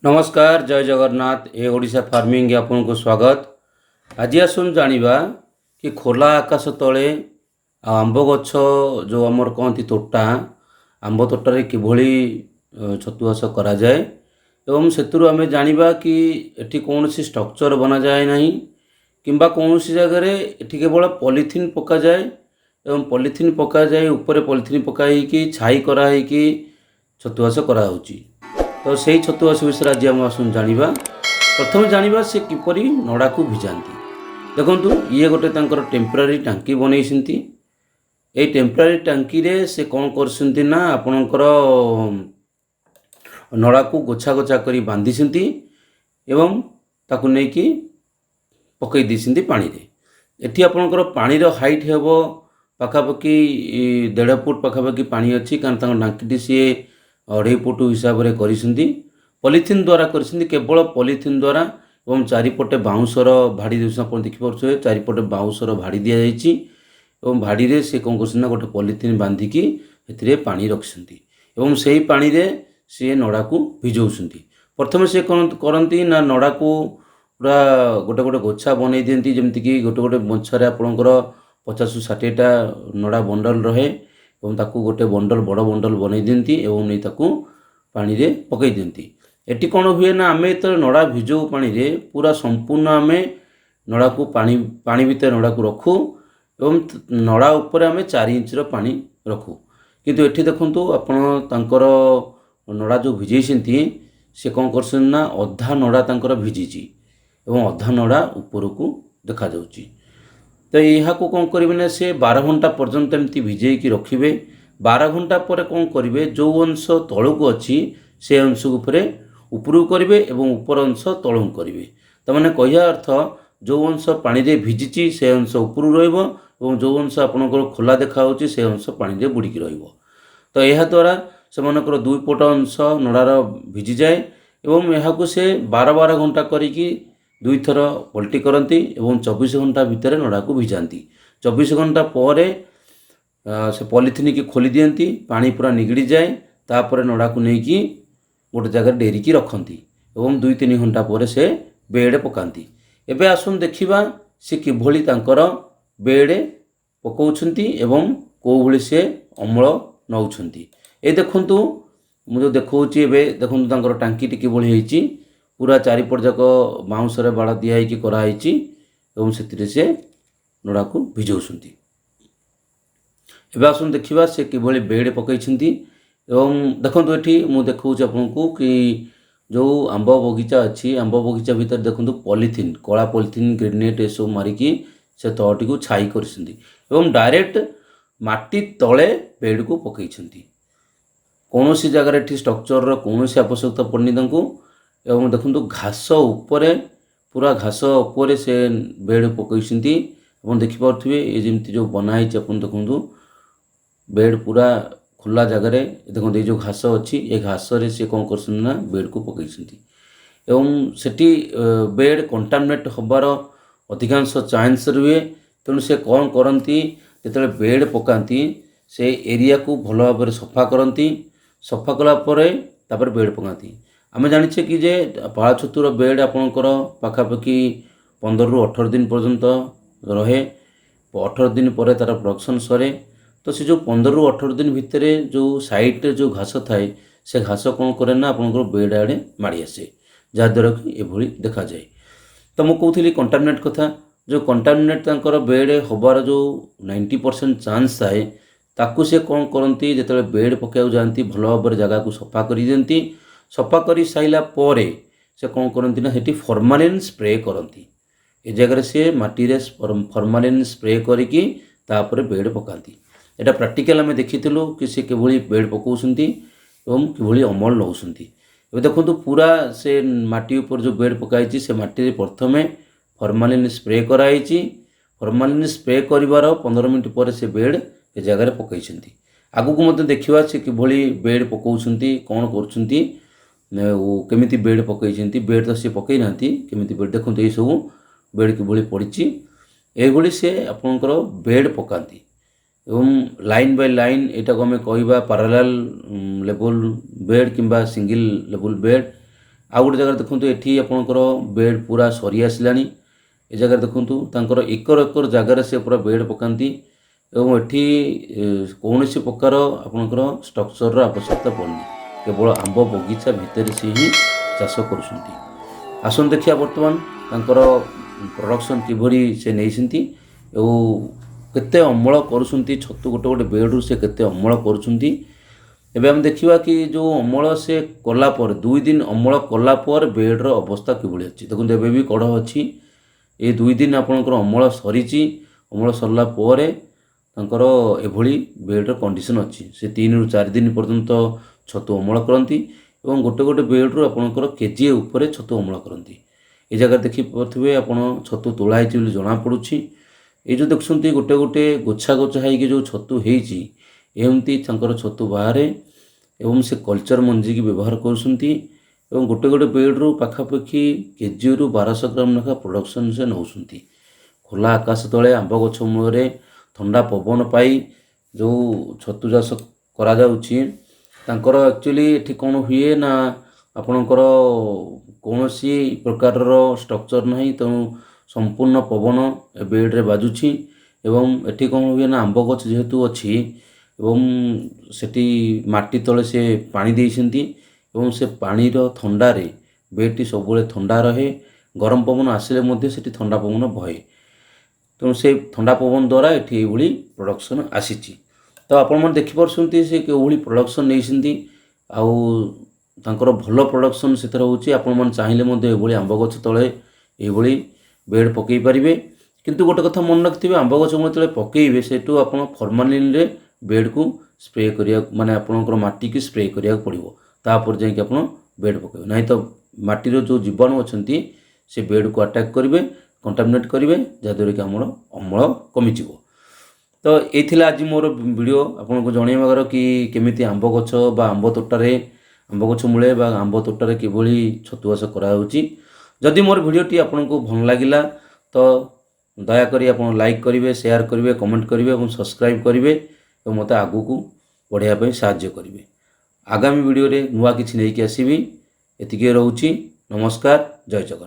नमस्कार जय जगन्नाथ ए ओडिशा फार्मिंग आपन को स्वागत। आज आसन जानिबा कि खोला आकाश तले आंब गछ जो आमर कहती तोटा आंब तोटारे किभली छतुआस करा जाए एवं सेतुरु आमे जानिबा कि एठी कोनोसी स्ट्रक्चर बना जाए नहीं किंबा कोनोसी जगह रे एठी केवल पॉलिथीन पका जाए एवं पॉलिथीन पका जाए ऊपर पॉलिथीन पकाई कि छाई करा है कि छतुआस करा होची। तो से छतुआस विषय आज आम आसन जानिबा। प्रथम जानिबा से किपरि नड़ा को भिजाती। देखंतु ये गोटे तांकर टेम्परारी टांकी बनैसिंती। ए टेम्परारी टांकी रे से कौन करसंती ना आपणकर नड़ा को गोछा गोछा करी बांधिसिंती एवं ताकु नै कि पकई दिसिंती पानी रे। एठी आपणकर पानी रो हाइट हेबो पाखापाखि 1.5 फुट पाखापाखि पानी अच्छी कारण तांकर टांकीटी सी 2.5 फुट हिसाब से करिसेंती। पॉलिथीन द्वारा करिसेंती केवल पॉलिथीन द्वारा एवं चारिपटे बाउंसर भाड़ी देउछ आपण देखि परछे चारिपटे बाउंसर भाड़ी दिया जाइछि एवं भाड़ी रे से कोन करछन ना गोटे पॉलिथीन बांधिकी एथिरे पानी रखसंती एवं सेही पानी रे से नड़ा को भिजौसंती। प्रथम से करंती ना नड़ा को पूरा गोटे गोटे गोछा बनै दियंती जेमति कि गोटे गोटे मोछरे आपणकर 50-60 टा नड़ा बंडल रहे एवं ताकू गोटे बंडल बड़ बंडल बनै दियंती एवं नै ताकू पानी रे पकई दियंती। एटी कोन हुए ना आमे तो नड़ा भिजो पानी रे पूरा संपूर्ण आमे नड़ा को पानी भीतर नड़ा को रखू एवं नड़ा ऊपर आमे 4 इंच रो पानी रखू। किंतु एठी देखंतु आपण तांकर नड़ा जो भिजैसेंती से कोन करसन ना अधा नड़ा तांकर भिजिची एवं अधा नड़ा ऊपर को देखा जाउची। तो यह को कौन करेंगे ना से 12 घंटा पर्यंत एमती भिजेकी रखिए। 12 घंटा पर कौन करेंगे जो अंश तलू अच्छी से अंश उपरू करेंगे एवं ऊपर अंश तलू करेंगे। तो मैंने कहया अर्थ जो अंश पानी रे भिजिची से अंश उपरू रहिबो एवं जो अंश आपनकर खोला देखा होची से अंश पानी रे बुड़ीकी रहिबो। तो यह द्वारा से मनकर 2 पट अंश नड़ार भिजी जाए एवं यह को से 12 घंटा करिकी 2 थर पलटी करती एवं 24 घंटा भितर नड़ा को भिजाती। 24 घंटा पर से पॉलिथीन की खोली दियंती पानी पूरा निगड़ी जाए तापर नड़ा को लेकिन गोटे जगह डेरिकी रखती एवं 2-3 घंटा पर से बेड पकाती। एबे आसुन देखिबा से किभली तांकर बेड पकाउछंती एवं को भली से अमल नउछंती। ए देखंतु मु जो देखौची एबे देखंतु तांकर टांकी टी किभली हेची पूरा चारिपट जाक बाउंसरे बाड़ दिखाई कराई एवं से नड़ा को भिजौसंती। एवं आसन देखा से किभली बेड पकई एवं देखो ये मुझे देखा आपको कि जो आंब बगीचा अच्छी आंब बगीचा भितर देखो पॉलिथीन कला पॉलिथीन ग्रेनेट ये सब मारिकी से तलटी को छाई कर डायरेक्ट माटी तले बेड को पकई कौन सी जगार स्ट्रक्चर कौन सी आवश्यकता पड़नी एवं देखो घास उपरे पूरा घास उपर से बेड पकईंती और देखिपे ये जमी जो बनाई आप देखो बेड पूरा खुला जगार देखो ये जो घास अच्छी ये घास रे से कौन कर बेड को पकईंती एवं सेठी बेड कंटामिनेट होबार अधिकांश चांस रुए। तेणु से कौन करती जो बेड पकाती से एरिया को भल भाव सफा करती सफा कलापर तापर बेड पकाती। आम जाचे कि जे पाला छतुर बेड आपणकर पाखापाखि 15-18 दिन पर्यंत रहे। 18 दिन पर तार प्रोडक्शन सरे। तो से जो 15-18 दिन भितर जो साइड जो घास थाए से घास कौन करे ना आपणकर बेड आड़े माड़ी आसे जहाद्वारा कि एभली देखा जाए। तो मुझे कहती कंटामिनेट कथा जो कंटामिनेट तांकर बेड होबार जो 90% चांस थाए ताकू से कौन करती जो बेड पकाइक जाती भल भाव जगह को सफा कर दियंती। सफा कर साइला पर से कौन करती ना सेठी फॉर्मालिन स्प्रे करती ए जगह से माटी रे फॉर्मालिन स्प्रे करिकी तापर बेड पकाती। एटा प्रैक्टिकल आम देखीलु कि से किभली बेड पकाउछंती एवं किभली अमल नौछंती। ए देखंतु पूरा से माटी ऊपर जो बेड पकाई से माटी रे प्रथमे फॉर्मालिन स्प्रे कराई। फॉर्मालिन स्प्रे करिवार 15 मिनट पर से बेड ए जगह पकाई। आगु को देखा से किभली बेड पकाउछंती कौन करछंती केमिति बेड पकई बेड तो सी पकई ना केमिति बेड देखो ये सब बेड किभली पड़ी ये से आपणकर बेड पकाती एवं लाइन बाय लाइन यहाँ को आम कह पैरेलल लेवल बेड किंबा सिंगल लेवल बेड आउ गोटे जगह देखो ये आपंकर बेड पूरा सरी आसलानी ए जगह देखूँ तांकर एकर एकर जगार से पूरा बेड पकाती एवं एठी कौन सी प्रकार आपंकर स्ट्रक्चर आवश्यकता पड़नी केवल आंब बगीचा भितर से ही चाष कर आसन देखिया बर्तमान तांकर प्रोडक्शन किभरी से नहीं केते अमल करुँच छतु गोटे गोटे बेड्रु से केते अमल करुँच एबे हम देखिबा कि जो अमल से कला पर 2 दिन अमल कला पर बेड्र अवस्था किभली अच्छी देखो एबे भी कढ़ अच्छी ये 2 दिन आपणकर अमल सरी अमल सरला पर तांकर एभली बेड्र कंडीशन अच्छी से 3 रु 4 दिन पर्यंत छतु अमल करती और गोटे गोटे बेड्रु आपणकर केजीए उपरे छतु अमल करती ये जगह देखी पारे आपण छतु तोला होती जमापड़ी ये जो देखुं गोटे गोटे गोछा गोछा होगी जो छतु होती एमती छतु बाहर एवं से कल्चर मंजी की व्यवहार कर गोटे गोटे बेड्रु पाखापाखि केजी रु 1200 ग्राम लेखा प्रोडक्शन से नौकरी खोला आकाश तले आंब गछ मूल ठंडा पवन पाई जो छतु चाष कर एक्चुअली ये कौन हुए ना आपणकर कौन सी प्रकार स्ट्रक्चर ना तेणु संपूर्ण पवन बेड्रे बाजुची एवं एठी कौन हुए ना आंब गछ जेहेतु अच्छी एवं सेठी माटी तले से पानी देइछंती एवं से पानी थंडारे बेडटी सब ठंडा रहे गरम पवन आसिले मध्य सेठी ठंडा पवन बहे तेणु से ठंडा पवन द्वारा ये भली प्रोडक्शन आसीची तो आपण मन देखि परसुंती से केउली प्रोडक्शन नैछंती आउ तांकर भल प्रोडक्शन सेतर होची आपण मन चाहिले मध्य एभली आंब गछ तले एभली बेड पकई पारिबे किंतु गोटे कथा मन रखिथिबे आंब गछ मूल तले पकईबे सेटू आपण फॉर्मालिन रे बेड को स्प्रे करिया माने आपणकर माटी की स्प्रे करिया पड़िबो तापर जाय कि आपण बेड पकईबे नाही तो माटी रो जो जीवाणु अछंती से बेड को अटैक करिवे कंटामिनेट करिवे जादर कि आमर अमल कमिजिवो तो ये आज मोर वीडियो आपन को जनइबार कि केमिति आंब गछ बा आंब तोटारे आंब गछ मूले बा आंब तोटारे किभली छतु चाष करा होउची जदि मोर वीडियोटी आपन को भल लागिला तो दयाकोरी आप लाइक करेंगे शेयर करेंगे कमेंट करेंगे और सब्सक्राइब करेंगे और मत आगू को बढ़ाई साहाय्य करेंगे आगामी वीडियो रे नुआ किछि नहीं आसबि एतिके रहउची नमस्कार जय जगन्नाथ।